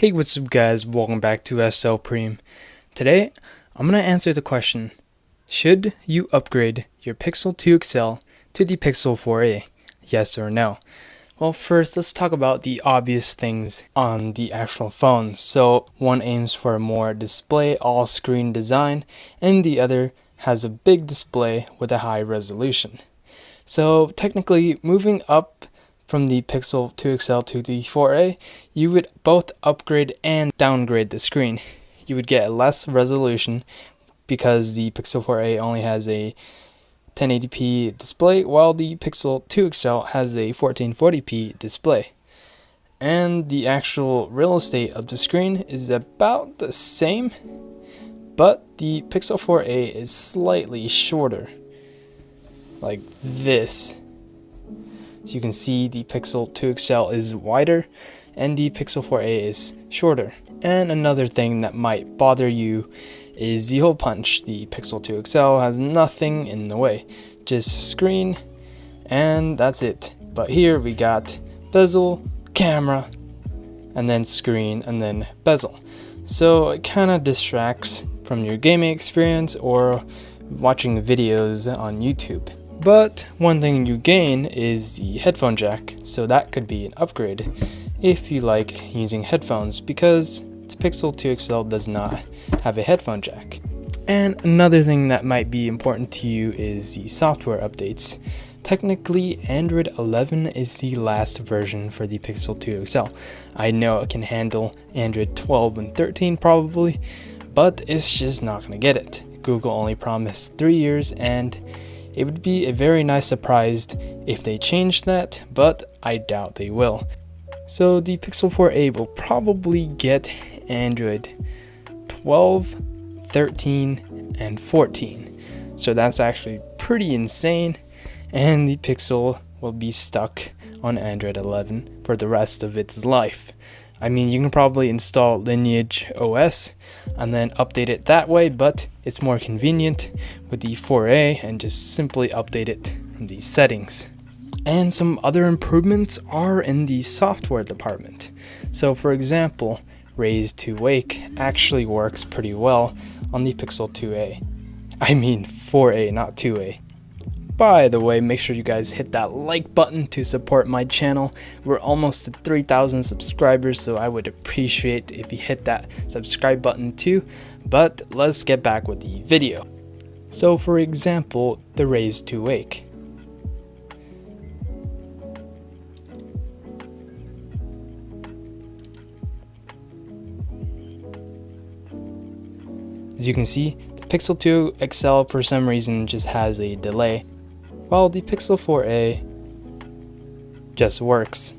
Hey, what's up guys, welcome back to SL Preem. Today, I'm going to answer the question, should you upgrade your Pixel 2 XL to the Pixel 4a? Yes or no? Well, first let's talk about the obvious things on the actual phone. So one aims for a more display all-screen design and the other has a big display with a high resolution. So technically, moving up from the Pixel 2 XL to the 4a, you would both upgrade and downgrade the screen. You would get less resolution because the Pixel 4a only has a 1080p display while the Pixel 2 XL has a 1440p display. And the actual real estate of the screen is about the same, but the Pixel 4a is slightly shorter, like this. So you can see the Pixel 2 XL is wider and the Pixel 4a is shorter. And another thing that might bother you is the hole punch. The Pixel 2 XL has nothing in the way, just screen and that's it. But here we got bezel, camera, and then screen and then bezel. So it kind of distracts from your gaming experience or watching videos on YouTube. But one thing you gain is the headphone jack, so that could be an upgrade if you like using headphones, because the Pixel 2 XL does not have a headphone jack. And another thing that might be important to you is the software updates. Technically, Android 11 is the last version for the Pixel 2 XL. I know it can handle Android 12 and 13 probably, but it's just not going to get it. Google only promised 3 years, and it would be a very nice surprise if they changed that, but I doubt they will. So the Pixel 4a will probably get Android 12, 13, and 14. So that's actually pretty insane, and the Pixel will be stuck on Android 11 for the rest of its life. I mean, you can probably install Lineage OS and then update it that way, but it's more convenient with the 4a and just simply update it from these settings. And some other improvements are in the software department. So for example, Raise to Wake actually works pretty well on the Pixel 2a. I mean 4a, not 2a. By the way, make sure you guys hit that like button to support my channel. We're almost to 3,000 subscribers, so I would appreciate if you hit that subscribe button too. But let's get back with the video. So for example, the Raise to Wake. As you can see, the Pixel 2 XL for some reason just has a delay, while the Pixel 4a just works.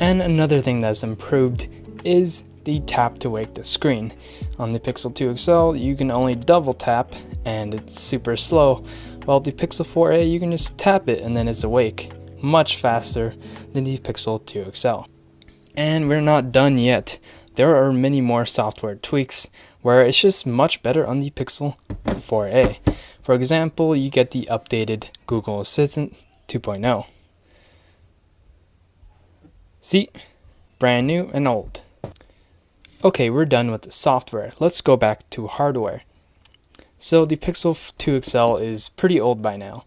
And another thing that's improved is the tap to wake the screen. On the Pixel 2 XL, you can only double tap and it's super slow, while the Pixel 4a you can just tap it and then it's awake, much faster than the Pixel 2 XL. And we're not done yet. There are many more software tweaks where it's just much better on the Pixel 4a. For example, you get the updated Google Assistant 2.0. See? Brand new and old. Okay, we're done with the software. Let's go back to hardware. So the Pixel 2 XL is pretty old by now.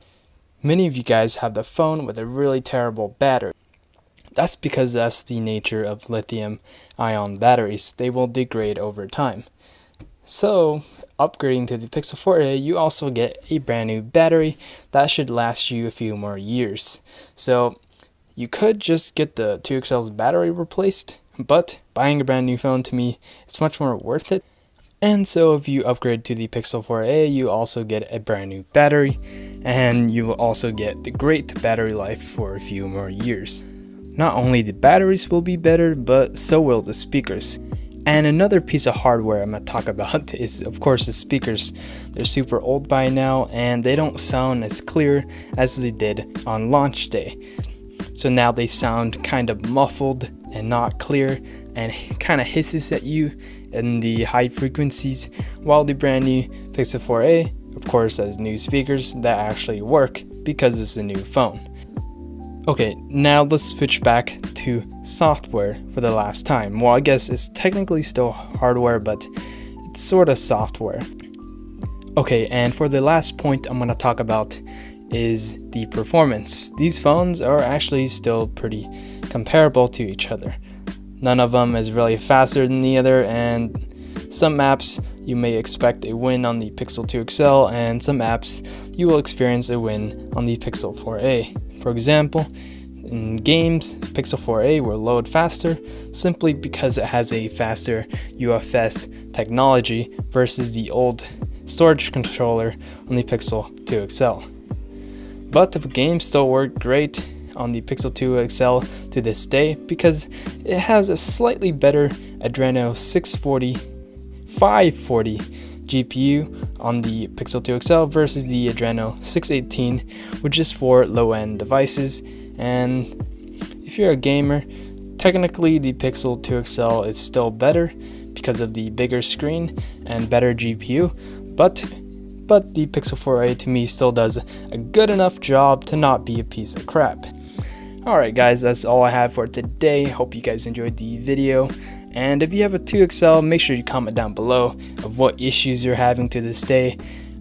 Many of you guys have the phone with a really terrible battery. That's because that's the nature of lithium-ion batteries. They will degrade over time. So, upgrading to the Pixel 4a, you also get a brand new battery that should last you a few more years. So, you could just get the 2 XL's battery replaced, but buying a brand new phone, to me, it's much more worth it. And so if you upgrade to the Pixel 4a, you also get a brand new battery, and you will also get the great battery life for a few more years. Not only the batteries will be better, but so will the speakers. And another piece of hardware I'm going to talk about is, of course, the speakers. They're super old by now, and they don't sound as clear as they did on launch day. So now they sound kind of muffled and not clear, and kind of hisses at you in the high frequencies, while the brand new Pixel 4a, of course, has new speakers that actually work because it's a new phone. Okay, now let's switch back to software for the last time. Well, I guess it's technically still hardware, but it's sort of software. Okay, and for the last point I'm going to talk about is the performance. These phones are actually still pretty comparable to each other. None of them is really faster than the other, and some apps you may expect a win on the Pixel 2 XL, and some apps you will experience a win on the Pixel 4a. For example, in games, Pixel 4a will load faster simply because it has a faster UFS technology versus the old storage controller on the Pixel 2 XL. But the games still work great on the Pixel 2 XL to this day because it has a slightly better Adreno 540 GPU on the Pixel 2 XL versus the Adreno 618, which is for low-end devices. And if you're a gamer, technically the Pixel 2 XL is still better because of the bigger screen and better GPU, but the Pixel 4a to me still does a good enough job to not be a piece of crap. Alright guys, that's all I have for today. Hope you guys enjoyed the video. And if you have a 2XL, make sure you comment down below of what issues you're having to this day.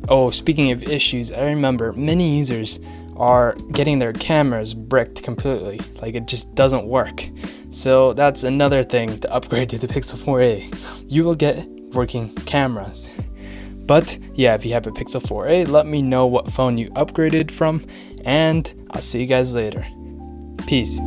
Oh, speaking of issues, I remember many users are getting their cameras bricked completely. Like, it just doesn't work. So that's another thing to upgrade to the Pixel 4a. You will get working cameras. But yeah, if you have a Pixel 4a, let me know what phone you upgraded from, and I'll see you guys later. Peace.